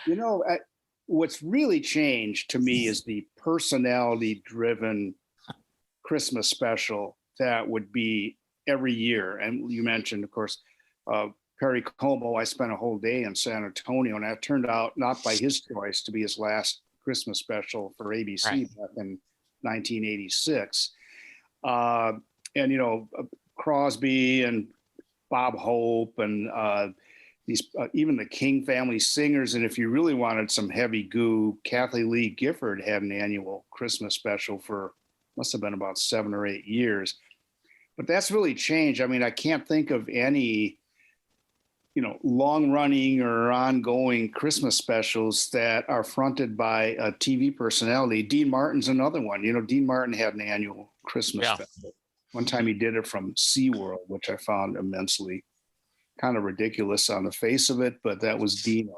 You know, what's really changed to me is the personality-driven Christmas special that would be every year. And you mentioned, of course, Perry Como. I spent a whole day in San Antonio, and that turned out not by his choice to be his last Christmas special for ABC Right. back in 1986. And Crosby and Bob Hope and these even the King family singers. And if you really wanted some heavy goo, Kathie Lee Gifford had an annual Christmas special for must have been about 7 or 8 years. But that's really changed. I mean, I can't think of any long running or ongoing Christmas specials that are fronted by a TV personality. Dean Martin's another one. Dean Martin had an annual Christmas special. One time he did it from SeaWorld, which I found immensely kind of ridiculous on the face of it, but that was Dino.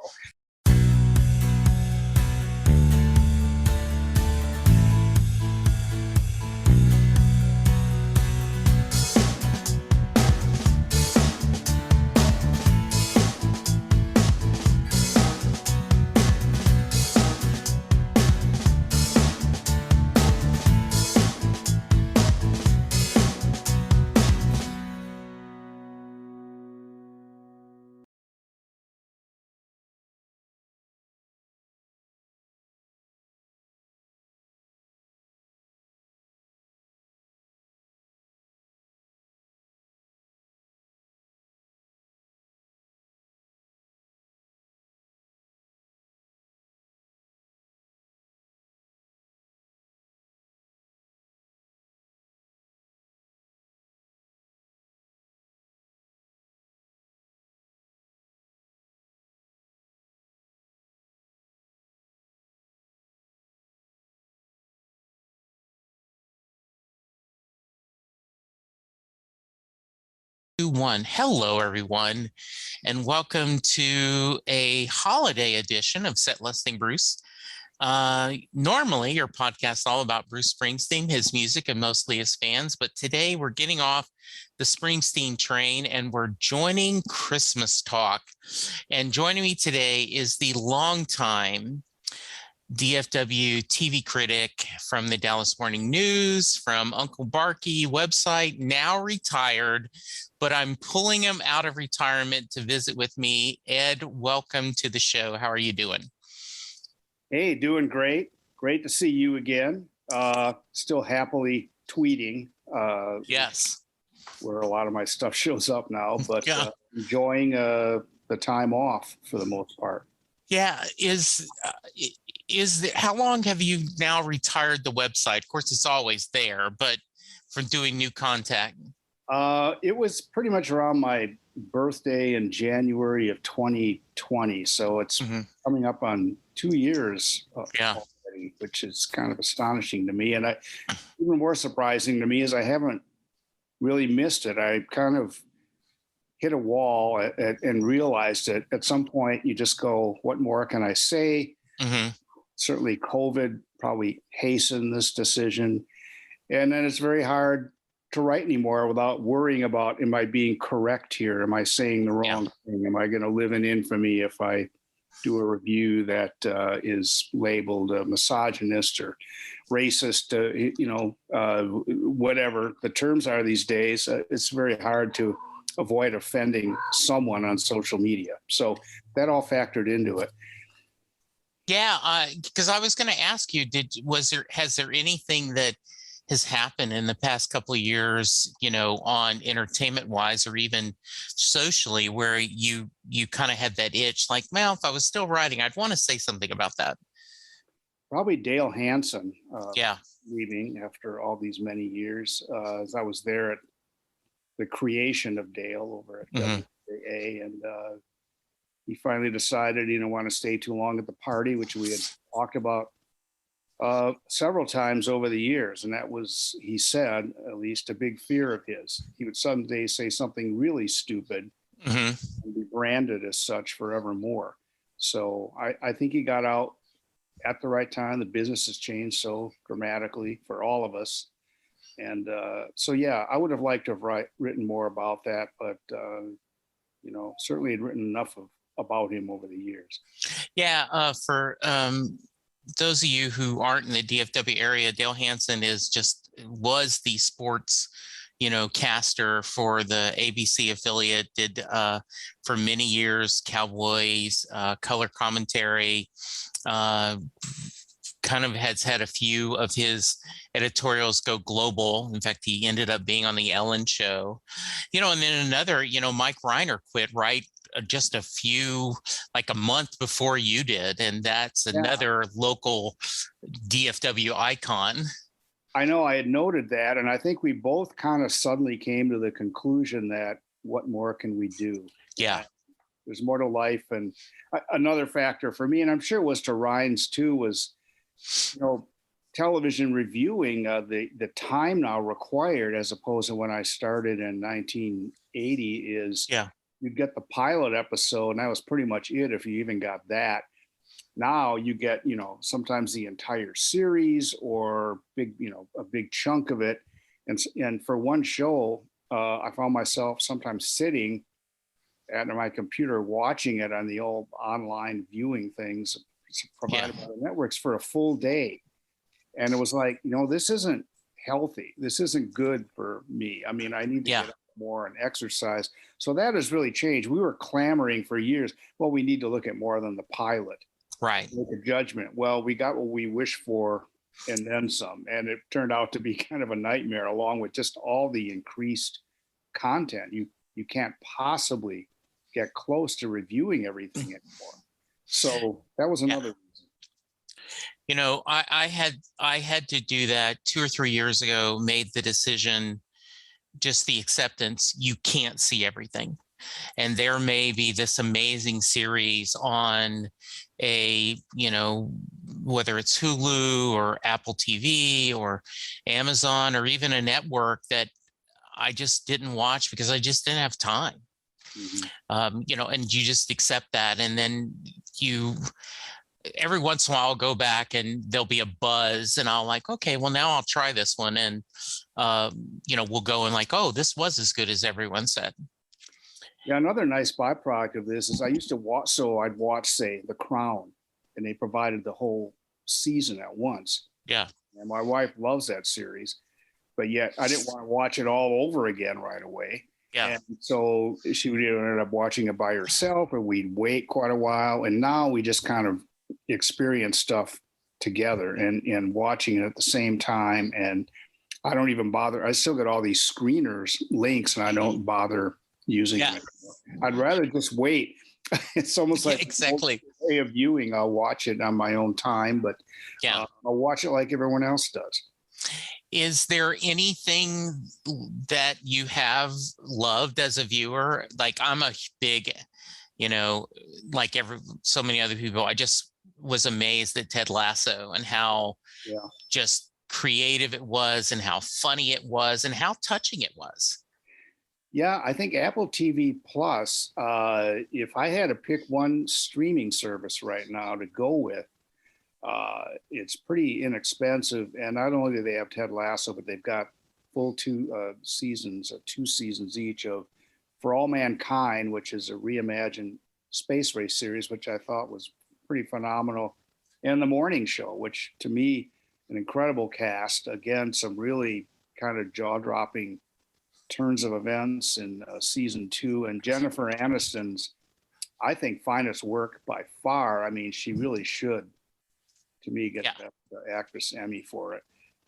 One. Hello, everyone, and welcome to a holiday edition of Set Listing Bruce. Normally, your podcast is all about Bruce Springsteen, his music, and mostly his fans. But today, we're getting off the Springsteen train, and we're joining Christmas Talk. And joining me today is the longtime DFW TV critic from the Dallas Morning News, from Uncle Barky website, now retired, but I'm pulling him out of retirement to visit with me. Ed, welcome to the show. How are you doing? Hey, doing great. Great to see you again. Still happily tweeting. Yes. Where a lot of my stuff shows up now, but enjoying the time off for the most part. Yeah. How long have you now retired the website? Of course, it's always there, but from doing new content. It was pretty much around my birthday in January of 2020. So it's coming up on 2 years already, which is kind of astonishing to me. And even more surprising to me is I haven't really missed it. I kind of hit a wall and realized that at some point you just go, what more can I say? Mm-hmm. Certainly COVID probably hastened this decision. And then it's very hard to write anymore without worrying about, am I being correct here? Am I saying the wrong thing? Am I going to live in infamy if I do a review that is labeled misogynist or racist, whatever the terms are these days? It's very hard to avoid offending someone on social media. So that all factored into it. Yeah, because I was going to ask you, has there anything that has happened in the past couple of years, on entertainment wise or even socially, where you kind of had that itch, like, well, if I was still writing, I'd want to say something about that? Probably Dale Hansen leaving after all these many years. As I was there at the creation of Dale over at WAA, and he finally decided he didn't want to stay too long at the party, which we had talked about several times over the years. And that was, he said, at least a big fear of his. He would someday say something really stupid and be branded as such forevermore. So I think he got out at the right time. The business has changed so dramatically for all of us. And so, I would have liked to have written more about that, but, certainly had written enough of about him over the years. Yeah, for those of you who aren't in the DFW area, Dale Hansen was the sports, caster for the ABC affiliate, did for many years Cowboys, color commentary, kind of has had a few of his editorials go global. In fact, he ended up being on the Ellen show, and then another, Mike Reiner quit just like a month before you did. And that's another local DFW icon. I know, I had noted that. And I think we both kind of suddenly came to the conclusion that what more can we do? Yeah. There's more to life. And another factor for me, and I'm sure it was to Ryan's too, was, television reviewing, the time now required as opposed to when I started in 1980 is you'd get the pilot episode and that was pretty much it if you even got that. Now you get, sometimes the entire series or a big chunk of it. And for one show, I found myself sometimes sitting at my computer watching it on the old online viewing things provided by the networks for a full day. And it was like, this isn't healthy. This isn't good for me. I mean, I need to get up more and exercise. So that has really changed. We were clamoring for years. Well, we need to look at more than the pilot. Right. Make a judgment. Well, we got what we wished for and then some. And it turned out to be kind of a nightmare along with just all the increased content. You can't possibly get close to reviewing everything anymore. So that was another reason. I had to do that 2 or 3 years ago, made the decision, just the acceptance, you can't see everything. And there may be this amazing series on whether it's Hulu or Apple TV or Amazon or even a network that I just didn't watch because I just didn't have time. Mm-hmm. And you just accept that. And then every once in a while I'll go back and there'll be a buzz and I'll like, okay, well now I'll try this one. And, we'll go and like, oh, this was as good as everyone said. Yeah. Another nice byproduct of this is I used to watch, so I'd watch, say, The Crown, and they provided the whole season at once. Yeah. And my wife loves that series, but yet I didn't want to watch it all over again right away. Yeah. And so she would either end up watching it by herself or we'd wait quite a while. And now we just kind of experience stuff together and watching it at the same time. And I don't even bother. I still get all these screeners links and I don't bother using them anymore. I'd rather just wait. It's almost like exactly a way of viewing. I'll watch it on my own time, but I'll watch it like everyone else does. Is there anything that you have loved as a viewer? Like I'm a big, like so many other people, I just was amazed at Ted Lasso and how just creative it was and how funny it was and how touching it was. Yeah, I think Apple TV Plus, if I had to pick one streaming service right now to go with, it's pretty inexpensive. And not only do they have Ted Lasso, but they've got full 2 seasons each of For All Mankind, which is a reimagined space race series, which I thought was pretty phenomenal. And The Morning Show, which to me, an incredible cast. Again, some really kind of jaw-dropping turns of events in season 2. And Jennifer Aniston's, I think, finest work by far. I mean, she really should, to me, get the Actress Emmy for it.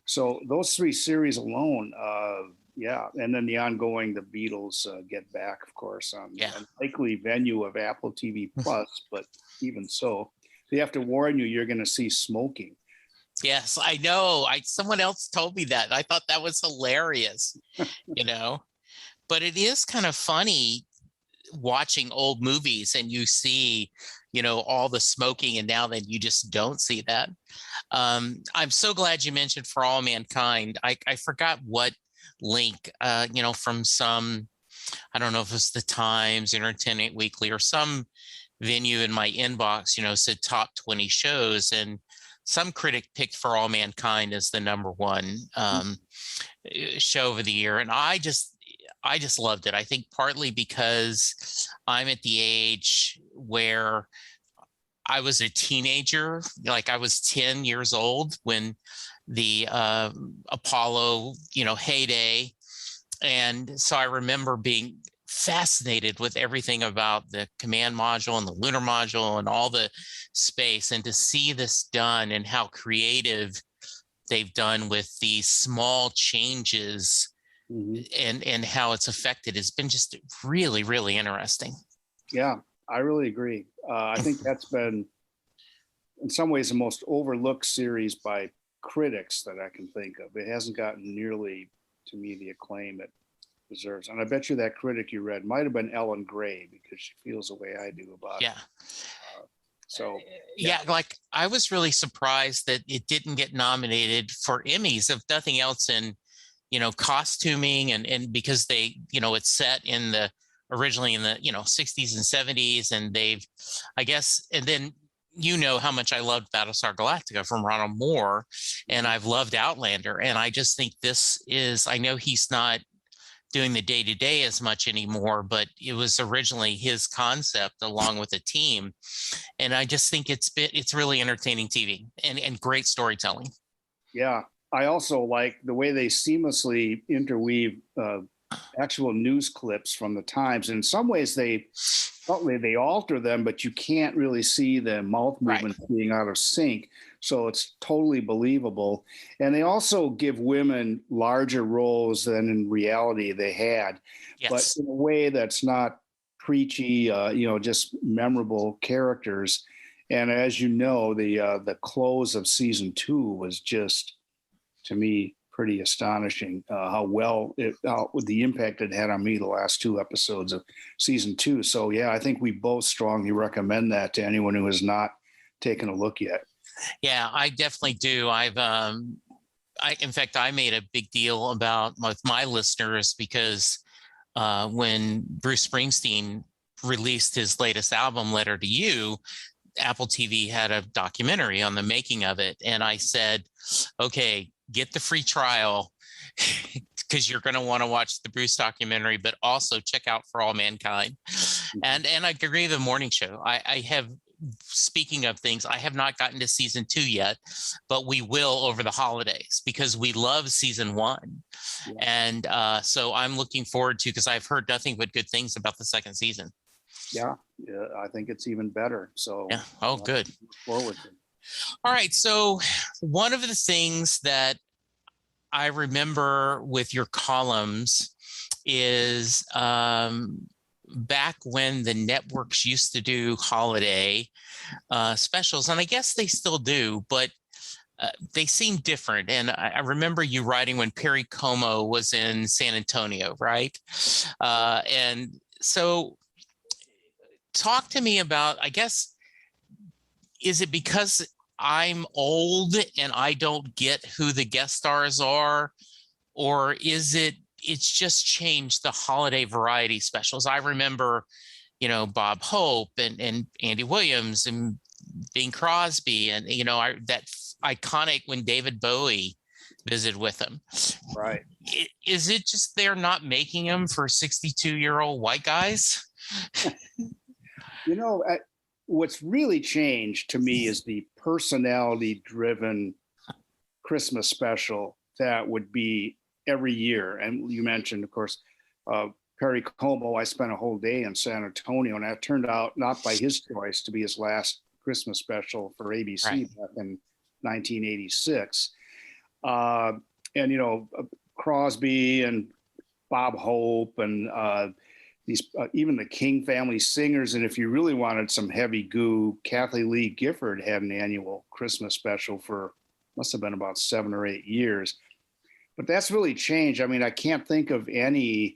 So those 3 series alone, and then the ongoing The Beatles Get Back, of course, on the unlikely venue of Apple TV Plus, but even so, they have to warn you, you're going to see smoking. Yes, I know. Someone else told me that. I thought that was hilarious, but it is kind of funny watching old movies and you see, all the smoking, and now then you just don't see that. I'm so glad you mentioned For All Mankind. I forgot what link, from some, I don't know if it's the Times, Entertainment Weekly, or some venue in my inbox, said top 20 shows, and some critic picked For All Mankind as the number 1 show of the year. And I just loved it. I think partly because I'm at the age where I was a teenager, like I was 10 years old when the Apollo, heyday. And so I remember being fascinated with everything about the command module and the lunar module and all the space, and to see this done and how creative they've done with these small changes and how it's affected has been just really, really interesting. Yeah, I really agree. I think that's been, in some ways, the most overlooked series by critics that I can think of. It hasn't gotten nearly, to me, the acclaim it deserves. And I bet you that critic you read might have been Ellen Gray, because she feels the way I do about it. So yeah, like I was really surprised that it didn't get nominated for Emmys, if nothing else, in costuming and because they, it's set in the originally in the 60s and 70s, and they've, I guess, and then how much I loved Battlestar Galactica from Ronald Moore, and I've loved Outlander, and I just think this is, I know he's not doing the day-to-day as much anymore, but it was originally his concept along with a team. And I just think it's really entertaining TV and great storytelling. Yeah. I also like the way they seamlessly interweave actual news clips from the times. In some ways they alter them, but you can't really see the mouth movement being out of sync. So it's totally believable. And they also give women larger roles than in reality they had, but in a way that's not preachy, just memorable characters. And as you know, the close of season 2 was just, to me, pretty astonishing, how the impact it had on me the last 2 episodes of season 2. So yeah, I think we both strongly recommend that to anyone who has not taken a look yet. Yeah, I definitely do. In fact, I made a big deal about with my listeners because when Bruce Springsteen released his latest album, Letter to You, Apple TV had a documentary on the making of it. And I said, okay, get the free trial because you're going to want to watch the Bruce documentary, but also check out For All Mankind. And I agree with the morning show. I have, speaking of things, I have not gotten to season 2 yet, but we will over the holidays because we love season 1. Yeah. And so I'm looking forward to, because I've heard nothing but good things about the second season. Yeah, I think it's even better. So yeah. Oh, good. Look forward to it. All right. So one of the things that I remember with your columns is back when the networks used to do holiday specials, and I guess they still do, but they seem different. And I remember you writing when Perry Como was in San Antonio, right? And so talk to me about, I guess, is it because I'm old and I don't get who the guest stars are, or is it's just changed the holiday variety specials? I remember, Bob Hope and Andy Williams and Bing Crosby, and that iconic when David Bowie visited with them. Right. Is it just they're not making them for 62-year-old white guys? What's really changed to me is the personality-driven Christmas special that would be every year. And you mentioned, of course, Perry Como. I spent a whole day in San Antonio, and that turned out, not by his choice, to be his last Christmas special for ABC back in 1986. And Crosby and Bob Hope and even the King family singers. And if you really wanted some heavy goo, Kathie Lee Gifford had an annual Christmas special for, must have been about 7 or 8 years. But that's really changed. I mean, I can't think of any,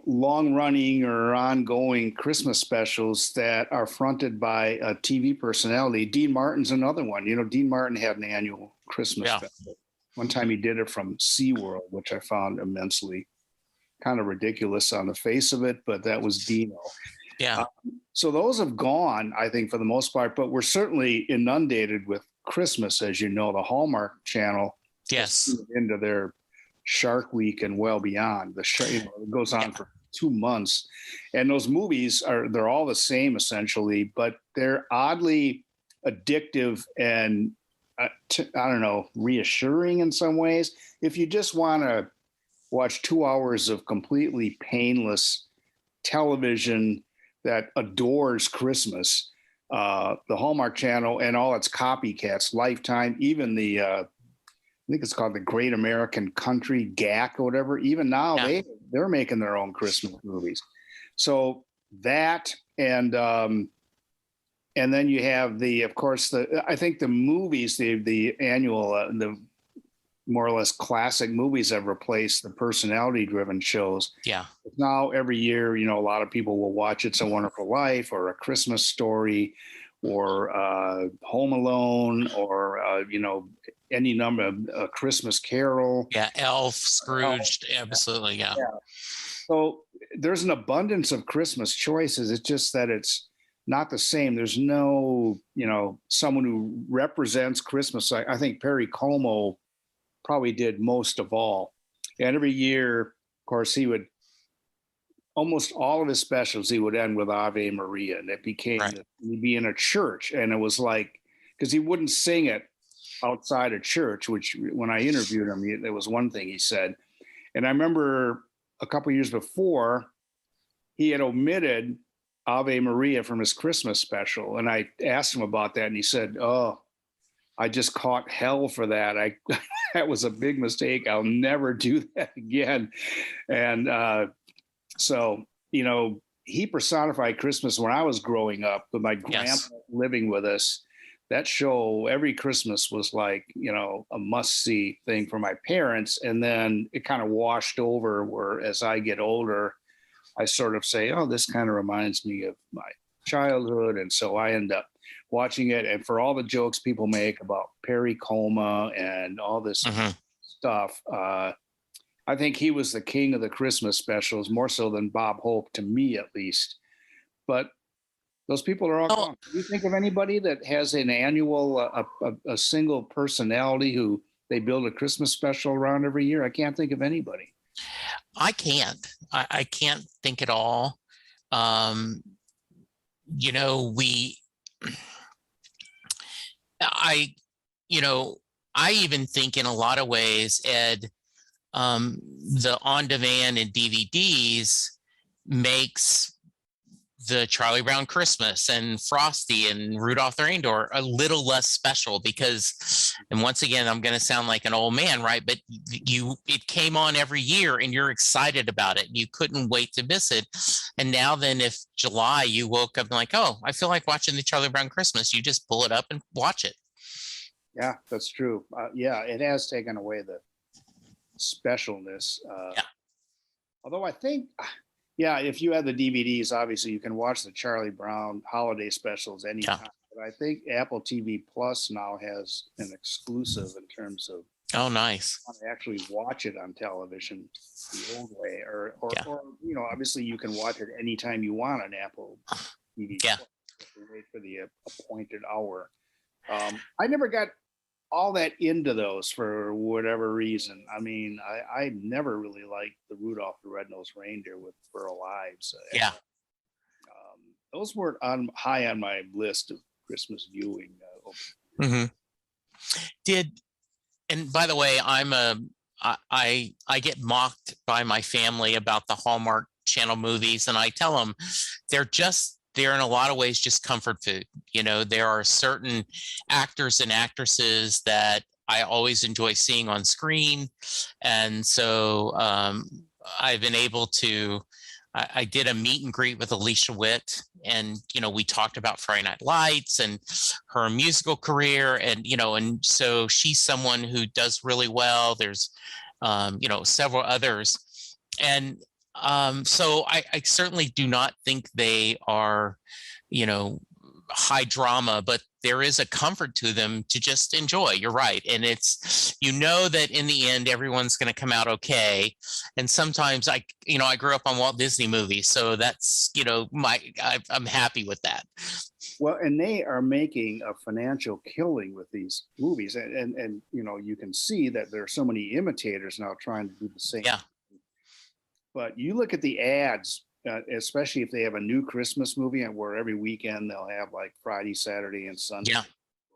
long running or ongoing Christmas specials that are fronted by a TV personality. Dean Martin's another one. Dean Martin had an annual Christmas special. One time he did it from SeaWorld, which I found immensely kind of ridiculous on the face of it, but that was Dino. Yeah. So those have gone, I think, for the most part, but we're certainly inundated with Christmas, as you know. The Hallmark Channel into their Shark Week and well beyond. It goes on for 2 months. And those movies they're all the same essentially, but they're oddly addictive and I don't know, reassuring in some ways. If you just want to watch 2 hours of completely painless television that adores Christmas, the Hallmark Channel and all its copycats, Lifetime, even I think it's called the Great American Country, GAC or whatever. Even now, they're making their own Christmas movies. So that and then you have of course, I think the movies, the annual, the more or less classic movies have replaced the personality-driven shows. Yeah. Now every year, a lot of people will watch It's a Wonderful Life or A Christmas Story or Home Alone or any number of A Christmas Carol. Yeah, Elf, Scrooged, absolutely, yeah. So there's an abundance of Christmas choices. It's just that it's not the same. There's no, someone who represents Christmas. I think Perry Como probably did most of all. And every year, of course, almost all of his specials, he would end with Ave Maria. And it became, he'd be in a church. And it was like, because he wouldn't sing it outside of church, which when I interviewed him, there was one thing he said. And I remember a couple of years before, he had omitted Ave Maria from his Christmas special. And I asked him about that. And he said, "Oh, I just caught hell for that. That was a big mistake. I'll never do that again." And so, he personified Christmas when I was growing up with my grandpa living with us. That show every Christmas was like, a must-see thing for my parents. And then it kind of washed over where as I get older, I sort of say, oh, this kind of reminds me of my childhood. And so I end up watching it. And for all the jokes people make about Perry Como and all this stuff, I think he was the king of the Christmas specials, more so than Bob Hope, to me at least. But those people are all gone. Do you think of anybody that has an annual, a single personality who they build a Christmas special around every year? I can't think of anybody. I can't. I can't think at all. I even think in a lot of ways, Ed, the on-demand and DVDs makes the Charlie Brown Christmas and Frosty and Rudolph the Reindeer a little less special because, and once again, I'm going to sound like an old man, right? But it came on every year and you're excited about it. You couldn't wait to miss it. And now then if July you woke up and like, oh, I feel like watching the Charlie Brown Christmas, you just pull it up and watch it. Yeah, that's true. It has taken away the specialness. Although I think, if you have the DVDs, obviously you can watch the Charlie Brown holiday specials anytime. Yeah. But I think Apple TV Plus now has an exclusive in terms of nice. Actually watch it on television the old way, or obviously you can watch it anytime you want on Apple TV. Yeah. Plus. You have to wait for the appointed hour. I never got all that into those for whatever reason. I mean, I never really liked the Rudolph the Red-Nosed Reindeer with Burl Ives. Those weren't high on my list of Christmas viewing. And by the way, I get mocked by my family about the Hallmark Channel movies, and I tell them they're in a lot of ways just comfort food. There are certain actors and actresses that I always enjoy seeing on screen. And so I've been able to, I did a meet and greet with Alicia Witt, and, we talked about Friday Night Lights and her musical career. And, and so she's someone who does really well. There's, several others. And so I certainly do not think they are, high drama, but there is a comfort to them to just enjoy. You're right. And it's, that in the end, everyone's going to come out okay. And sometimes I grew up on Walt Disney movies. So that's, I'm happy with that. Well, and they are making a financial killing with these movies. And you can see that there are so many imitators now trying to do the same. Yeah. But you look at the ads, especially if they have a new Christmas movie, and where every weekend they'll have like Friday, Saturday, and Sunday, Yeah.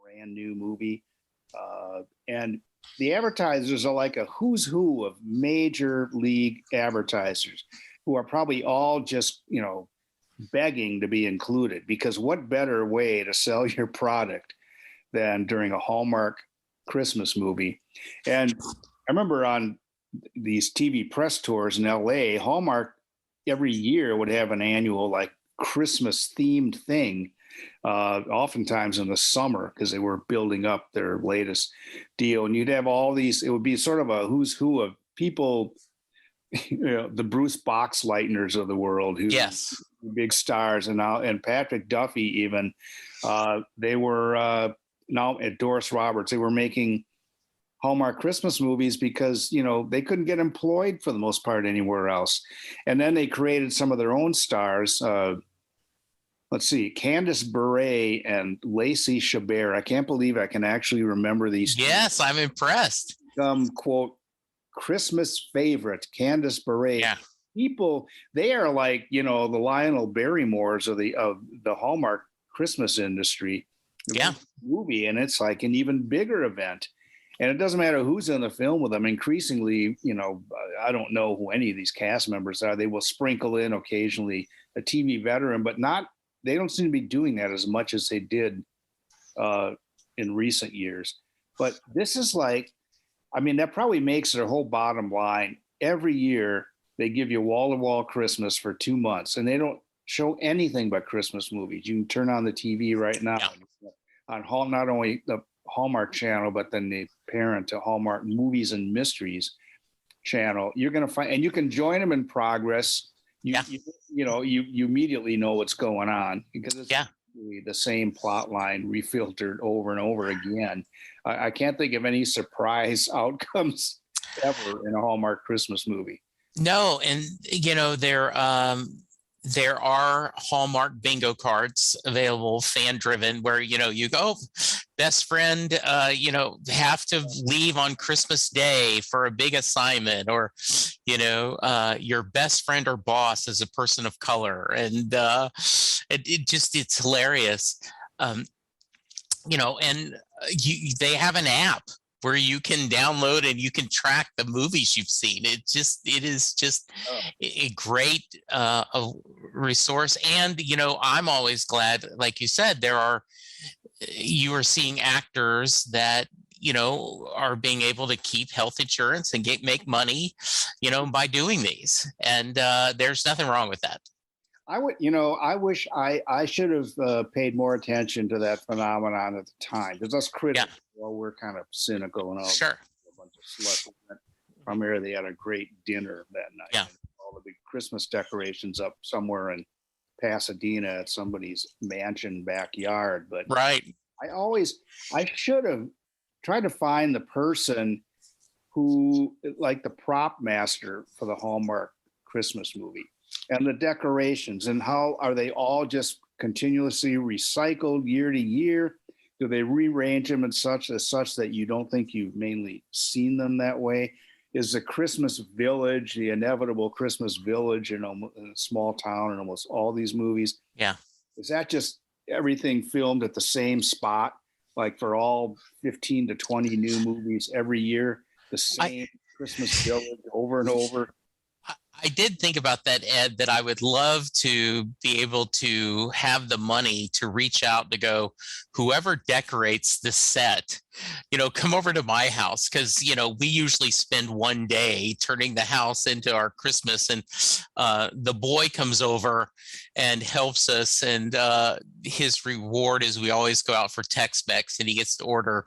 brand new movie. And the advertisers are like a who's who of major league advertisers who are probably all just, begging to be included, because what better way to sell your product than during a Hallmark Christmas movie? And I remember on these TV press tours in LA, Hallmark every year would have an annual like Christmas themed thing, oftentimes in the summer, because they were building up their latest deal. And you'd have all these, it would be sort of a who's who of people, the Bruce Boxleitners of the world, who Yes. big stars, and Patrick Duffy even. They were now at Doris Roberts. They were making Hallmark Christmas movies because they couldn't get employed for the most part anywhere else. And then they created some of their own stars. Let's see, Candice Bure and Lacey Chabert. I can't believe I can actually remember these. Yes, I'm impressed. Quote, Christmas favorite, Candice Bure. Yeah. People, they are like, the Lionel Barrymores of the Hallmark Christmas industry. Yeah. Movie, and it's like an even bigger event. And it doesn't matter who's in the film with them. Increasingly, I don't know who any of these cast members are. They will sprinkle in occasionally a TV veteran, but they don't seem to be doing that as much as they did in recent years. But this is like, that probably makes their whole bottom line. Every year they give you wall-to-wall Christmas for 2 months, and they don't show anything but Christmas movies. You can turn on the TV right now on not only the Hallmark channel, but then the parent to Hallmark Movies and Mysteries channel. You're going to find, and you can join them in progress. You immediately know what's going on, because it's the same plot line refiltered over and over again. I can't think of any surprise outcomes ever in a Hallmark Christmas movie. No, and there are Hallmark bingo cards available, fan driven, where you go, best friend, have to leave on Christmas Day for a big assignment, or your best friend or boss is a person of color, and it's hilarious. They have an app where you can download and you can track the movies you've seen. It is just a great resource. And, I'm always glad, like you said, you are seeing actors that, are being able to keep health insurance and make money, by doing these. And there's nothing wrong with that. I wish I should have paid more attention to that phenomenon at the time, because us critics, we're kind of cynical and all. Sure. A bunch of sluts. Primarily, they had a great dinner that night. Yeah. All the big Christmas decorations up somewhere in Pasadena at somebody's mansion backyard. But right. I should have tried to find the person who, like the prop master for the Hallmark Christmas movie, and the decorations, and how are they all just continuously recycled year to year? Do they rearrange them in such that you don't think you've mainly seen them that way? Is the Christmas village, the inevitable Christmas village in a small town in almost all these movies? Yeah. Is that just everything filmed at the same spot, like for all 15 to 20 new movies every year, the same Christmas village over and over? I did think about that, Ed, that I would love to be able to have the money to reach out to go, whoever decorates the set, come over to my house, because, we usually spend one day turning the house into our Christmas, and the boy comes over and helps us, and his reward is we always go out for Tex-Mex, and he gets to order,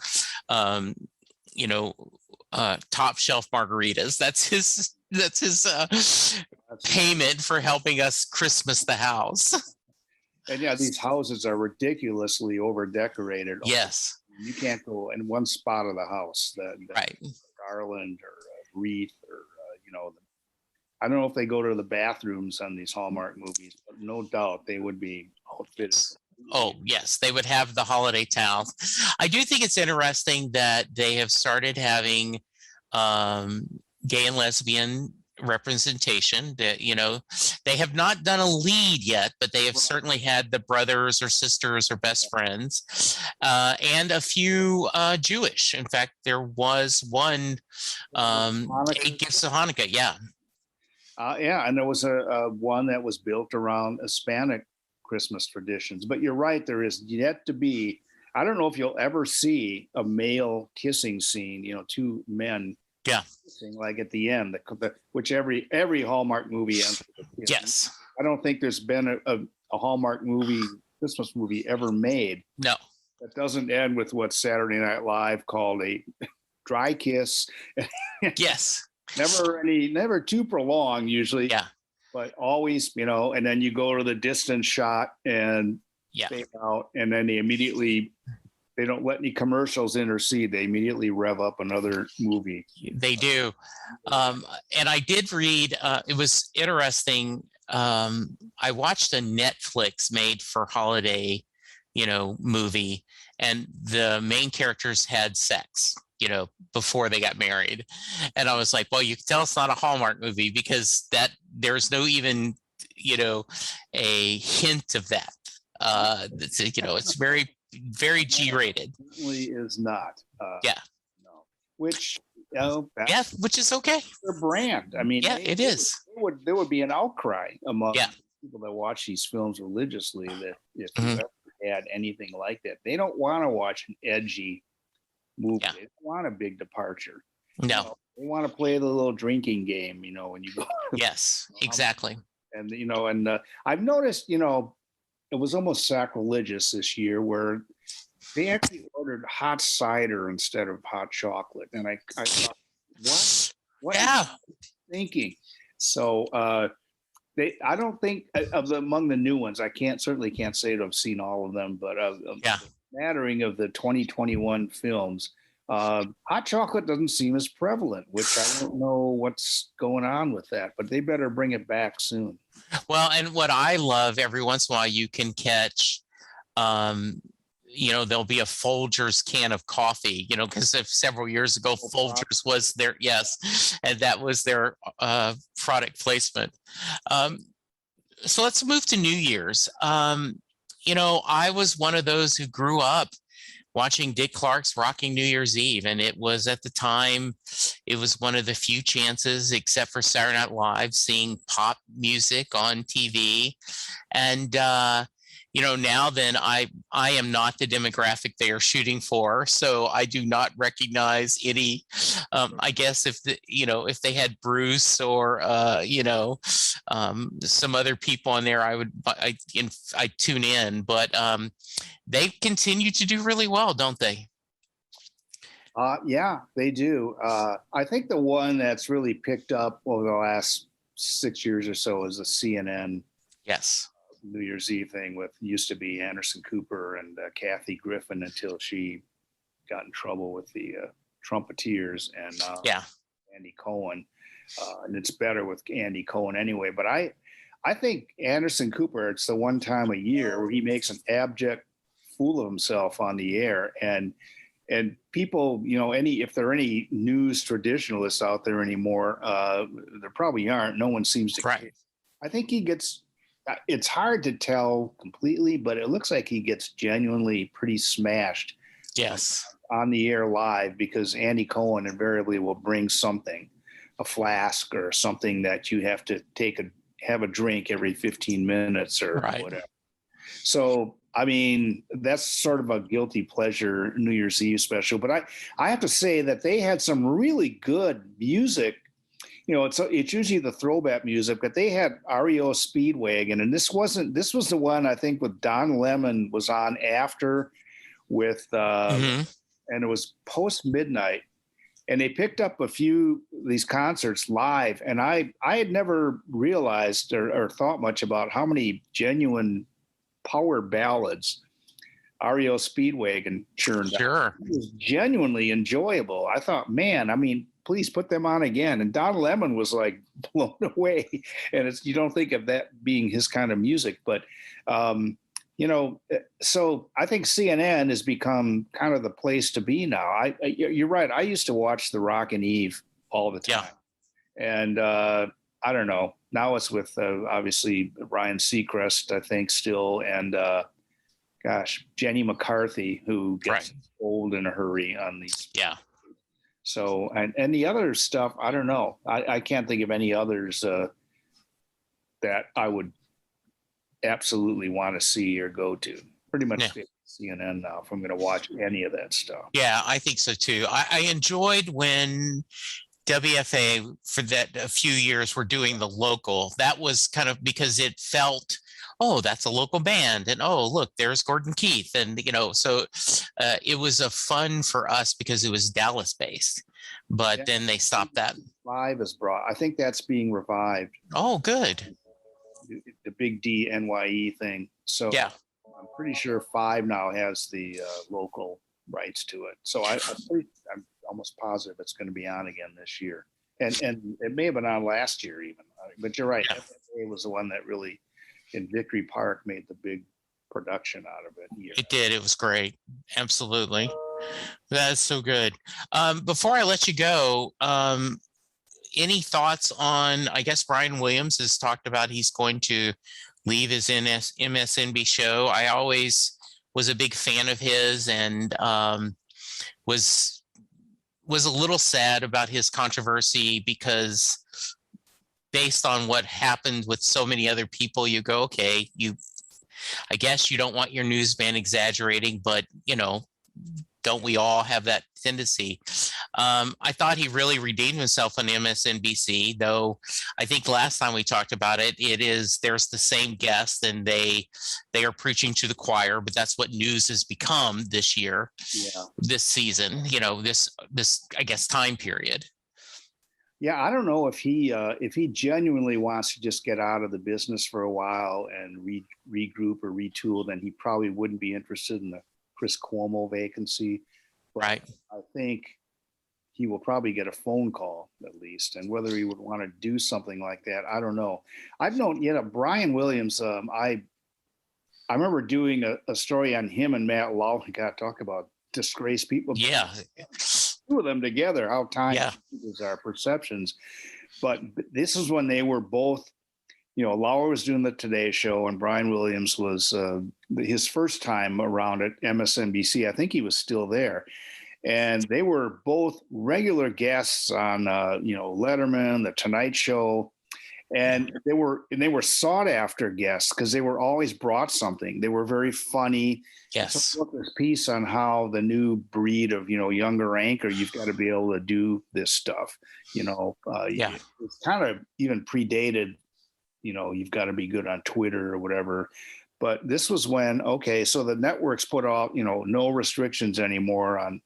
top shelf margaritas. That's his payment for helping us Christmas the house. And these houses are ridiculously over decorated. Yes. You can't go in one spot of the house, right. garland or a wreath, or I don't know if they go to the bathrooms on these Hallmark movies, but no doubt they would be outfitted. Oh, yes, they would have the holiday towels. I do think it's interesting that they have started having gay and lesbian representation. That, they have not done a lead yet, but they have certainly had the brothers or sisters or best friends, and a few Jewish. In fact, there was one, Eight Gifts of Hanukkah. Yeah. Yeah, and there was a one that was built around Hispanic Christmas traditions. But you're right, there is yet to be. I don't know if you'll ever see a male kissing scene. Two men. Yeah. Kissing, like at the end, which every Hallmark movie ends with a kiss. Yes. I don't think there's been a Hallmark movie, Christmas movie, ever made. No. That doesn't end with what Saturday Night Live called a dry kiss. Yes. Never too prolonged usually. Yeah. But always, and then you go to the distance shot and fade out, and then they don't let any commercials intercede. They immediately rev up another movie. They do. And I did read, it was interesting. I watched a Netflix made for holiday, movie, and the main characters had sex, before they got married. And I was like, well, you can tell it's not a Hallmark movie because there's no even, a hint of that. It's very, very G-rated. Certainly is not. Yeah. No. Which, which is okay. Their brand. I mean, it is. There would be an outcry among people that watch these films religiously that if you ever had anything like that, they don't want to watch an edgy movie. They don't want a big departure. No. They want to play the little drinking game, when you go. Yes, exactly. And I've noticed, it was almost sacrilegious this year where they actually ordered hot cider instead of hot chocolate. And I thought, what are you thinking? So I don't think among the new ones, I certainly can't say that I've seen all of them, but the mattering of the 2021 films, hot chocolate doesn't seem as prevalent, which I don't know what's going on with that, but they better bring it back soon. Well, and what I love, every once in a while you can catch, there'll be a Folgers can of coffee, because several years ago, Folgers was their, and that was their product placement. So let's move to New Year's. I was one of those who grew up watching Dick Clark's Rocking New Year's Eve. And it was, at the time, it was one of the few chances, except for Saturday Night Live, seeing pop music on TV. And, now then I am not the demographic they are shooting for. So I do not recognize any, I guess if if they had Bruce or, some other people on there, I tune in, but they continue to do really well, don't they? Yeah, they do. I think the one that's really picked up over the last 6 years or so is the CNN. Yes. New Year's Eve thing used to be Anderson Cooper and Kathy Griffin until she got in trouble with the Trumpeteers and Andy Cohen. And it's better with Andy Cohen anyway. But I think Anderson Cooper, it's the one time a year where he makes an abject fool of himself on the air. And people, if there are any news traditionalists out there anymore, there probably aren't. No one seems to care. I think he gets, it's hard to tell completely, but it looks like he gets genuinely pretty smashed. Yes. On the air live, because Andy Cohen invariably will bring something, a flask or something that you have to have a drink every 15 minutes or whatever. So, I mean, that's sort of a guilty pleasure New Year's Eve special. But I have to say that they had some really good music. It's usually the throwback music, but they had REO Speedwagon, and this was the one I think with Don Lemon was on after with, and it was post midnight, and they picked up a few of these concerts live, and I had never realized or thought much about how many genuine power ballads REO Speedwagon churned out. It was genuinely enjoyable. I thought, man, I mean, please put them on again. And Don Lemon was like blown away. And you don't think of that being his kind of music, but so I think CNN has become kind of the place to be now. You're right. I used to watch the Rockin' Eve all the time. And I don't know. Now it's with obviously Ryan Seacrest, I think, still, and gosh, Jenny McCarthy, who gets old in a hurry on these. Yeah. So, and the other stuff, I don't know. I can't think of any others that I would absolutely want to see or go to. Pretty much stay with CNN now if I'm going to watch any of that stuff. Yeah, I think so too. I enjoyed when WFA for that a few years were doing the local. That was kind of because it felt, oh, that's a local band, and oh, look, there's Gordon Keith, and so it was a fun for us because it was Dallas based. But then they stopped that. Live is brought. I think that's being revived. Oh, good. The Big D NYE thing. So yeah, I'm pretty sure 5 now has the local rights to it. So I'm almost positive it's going to be on again this year. And it may have been on last year even. But you're right. FFA was the one that really, in Victory Park, made the big production out of it. Here. It did. It was great. Absolutely. That's so good. Before I let you go, any thoughts on, I guess Brian Williams has talked about he's going to leave his MSNB show. I always was a big fan of his, and was a little sad about his controversy, because based on what happened with so many other people, you go, okay, I guess you don't want your news van exaggerating, but don't we all have that tendency? I thought he really redeemed himself on MSNBC, though I think last time we talked about it, there's the same guest, and they are preaching to the choir, but that's what news has become this year, this season, this I guess time period. Yeah, I don't know if he genuinely wants to just get out of the business for a while and regroup or retool, then he probably wouldn't be interested in the Chris Cuomo vacancy. Right. I think he will probably get a phone call at least, and whether he would want to do something like that, I don't know. I've known Brian Williams. I remember doing a story on him and Matt Lawley. God, talk about disgraced people. Yeah. Two of them together, how time is our perceptions. But this is when they were both, Lauer was doing the Today Show, and Brian Williams was his first time around at MSNBC. I think he was still there. And they were both regular guests on, Letterman, The Tonight Show. And they were sought after guests because they were always brought something. They were very funny. Yes. So look, this piece on how the new breed of, younger anchor, you've got to be able to do this stuff. It's kind of even predated, you've got to be good on Twitter or whatever. But this was when, so the networks put out, no restrictions anymore on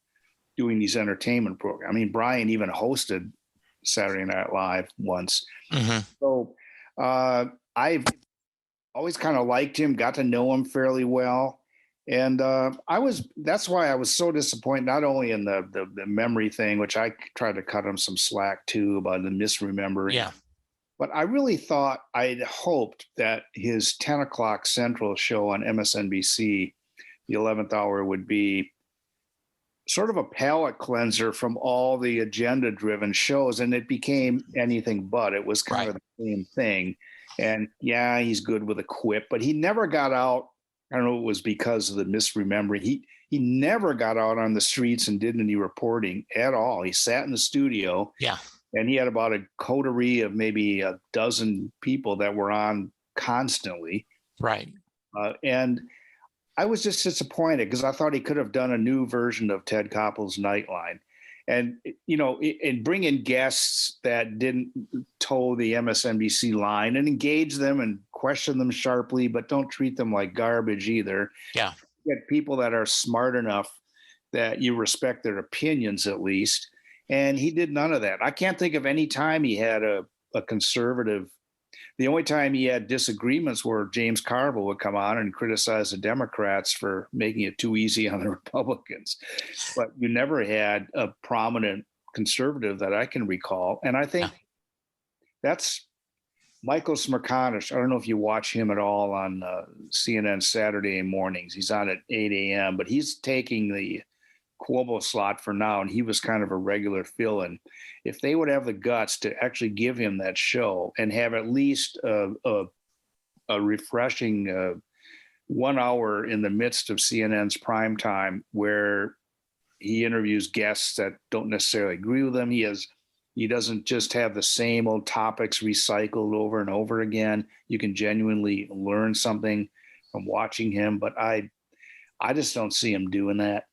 doing these entertainment programs. I mean, Brian even hosted Saturday Night Live once. Mm-hmm. So I've always kind of liked him, got to know him fairly well. And that's why I was so disappointed, not only in the memory thing, which I tried to cut him some slack too about the misremembering. Yeah. But I really thought, I'd hoped that his 10 o'clock Central show on MSNBC, the 11th hour, would be sort of a palate cleanser from all the agenda-driven shows, and it became anything but. It was kind of the same thing. And yeah, he's good with a quip, but he never got out. I don't know if it was because of the misremembering. He never got out on the streets and did any reporting at all. He sat in the studio. Yeah. And he had about a coterie of maybe a dozen people that were on constantly. Right. And I was just disappointed because I thought he could have done a new version of Ted Koppel's Nightline. And, and bring in guests that didn't toe the MSNBC line and engage them and question them sharply, but don't treat them like garbage either. Yeah. Get people that are smart enough that you respect their opinions at least. And he did none of that. I can't think of any time he had a conservative. The only time he had disagreements were James Carville would come on and criticize the Democrats for making it too easy on the Republicans. But you never had a prominent conservative that I can recall. And I think that's Michael Smerconish. I don't know if you watch him at all on CNN Saturday mornings. He's on at 8 a.m., but he's taking the Cuomo slot for now, and he was kind of a regular fill-in. If they would have the guts to actually give him that show and have at least a refreshing 1 hour in the midst of CNN's prime time where he interviews guests that don't necessarily agree with him. He doesn't just have the same old topics recycled over and over again. You can genuinely learn something from watching him, but I just don't see him doing that.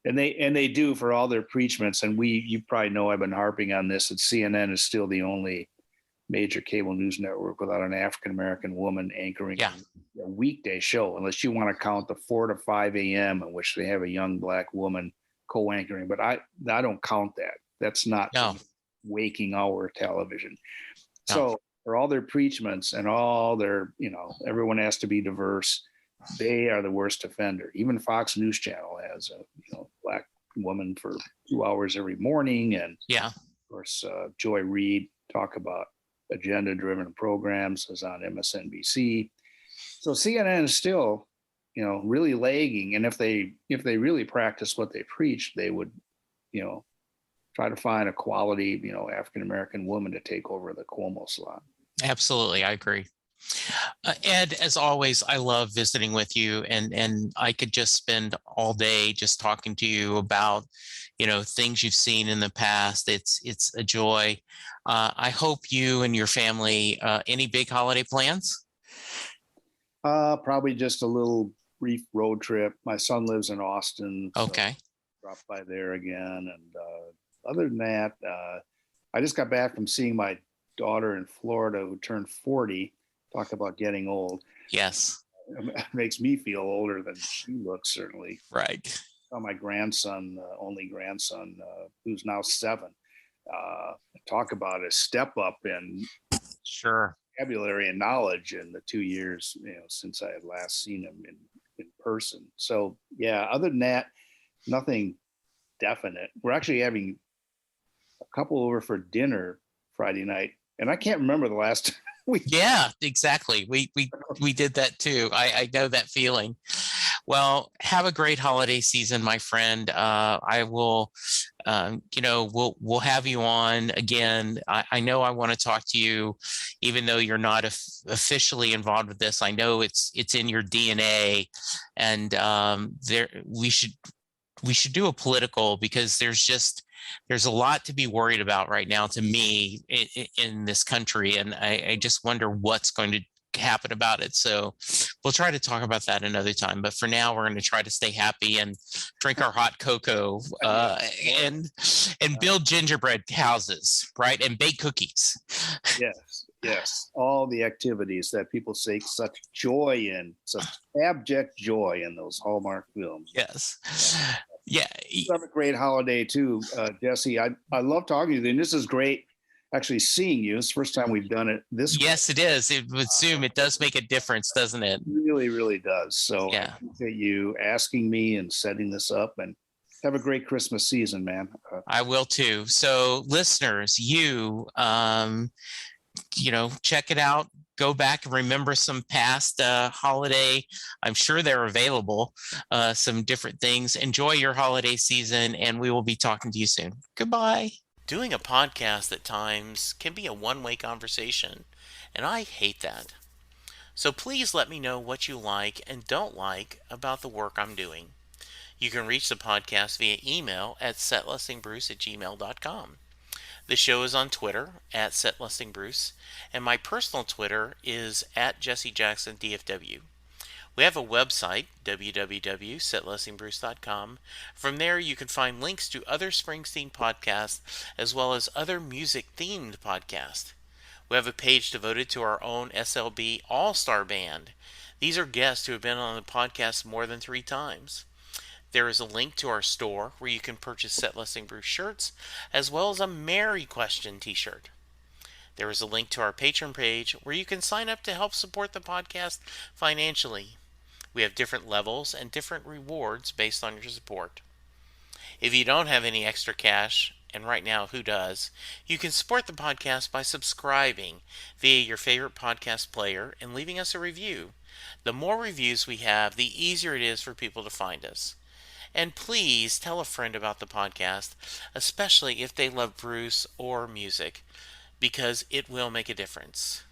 And they do for all their preachments. And you probably know I've been harping on this, that CNN is still the only major cable news network without an African-American woman anchoring a weekday show, unless you want to count the 4 to 5 a.m. in which they have a young Black woman co-anchoring. But I don't count that. That's not waking hour television. No. So for all their preachments and all their, everyone has to be diverse, they are the worst offender. Even Fox News Channel has a Black woman for 2 hours every morning. And of course, Joy Reid talk about agenda-driven programs is on MSNBC. So CNN is still, really lagging. And if they really practice what they preach, they would, try to find a quality, African-American woman to take over the Cuomo slot. Absolutely. I agree. Ed, as always, I love visiting with you, and I could just spend all day just talking to you about, things you've seen in the past. It's a joy. I hope you and your family, any big holiday plans? Probably just a little brief road trip. My son lives in Austin. So okay. Drop by there again. And other than that, I just got back from seeing my daughter in Florida who turned 40. Talk about getting old. Yes. It makes me feel older than she looks, certainly. Right. My grandson, only grandson, who's now 7. Talk about a step up in vocabulary and knowledge in the 2 years, since I had last seen him in person. So yeah, other than that, nothing definite. We're actually having a couple over for dinner Friday night, and I can't remember the last time. Yeah, exactly. We did that too. I know that feeling. Well, have a great holiday season, my friend. I will, we'll have you on again. I know I want to talk to you, even though you're not officially involved with this. I know it's in your DNA, and we should do a political, because there's a lot to be worried about right now, to me, in this country. And I just wonder what's going to happen about it. So we'll try to talk about that another time. But for now, we're going to try to stay happy and drink our hot cocoa and build gingerbread houses, right? And bake cookies. Yes. All the activities that people take such joy in, such abject joy in those Hallmark films. Yes. Yeah. Have a great holiday too, Jesse. I love talking to you, and this is great actually seeing you. It's the first time we've done it this way. Yes, it is. It would assume it does make a difference, doesn't it? It really, really does. So yeah. I appreciate you asking me and setting this up, and have a great Christmas season, man. I will too. So listeners, check it out. Go back and remember some past holiday. I'm sure they're available. Some different things. Enjoy your holiday season, and we will be talking to you soon. Goodbye. Doing a podcast at times can be a one-way conversation, and I hate that. So please let me know what you like and don't like about the work I'm doing. You can reach the podcast via email at setlistingbruce@gmail.com. The show is on Twitter at setlistingbruce, and my personal Twitter is at jessejacksondfw. We have a website, www.setlistingbruce.com. From there, you can find links to other Springsteen podcasts, as well as other music-themed podcasts. We have a page devoted to our own SLB All-Star Band. These are guests who have been on the podcast more than 3 times. There is a link to our store where you can purchase Set Listing Bruce shirts, as well as a Merry Question t-shirt. There is a link to our Patreon page where you can sign up to help support the podcast financially. We have different levels and different rewards based on your support. If you don't have any extra cash, and right now who does, you can support the podcast by subscribing via your favorite podcast player and leaving us a review. The more reviews we have, the easier it is for people to find us. And please tell a friend about the podcast, especially if they love Bruce or music, because it will make a difference.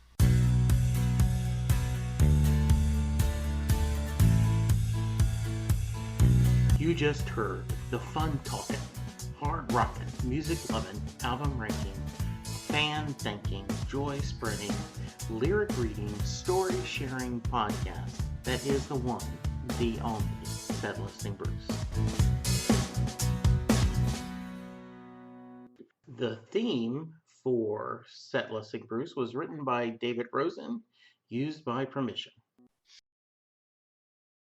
You just heard the fun talking, hard rocking, music loving, album ranking, fan thinking, joy spreading, lyric reading, story sharing podcast that is the one, the only Set Listing Bruce. The theme for Set Listing Bruce was written by David Rosen, used by permission.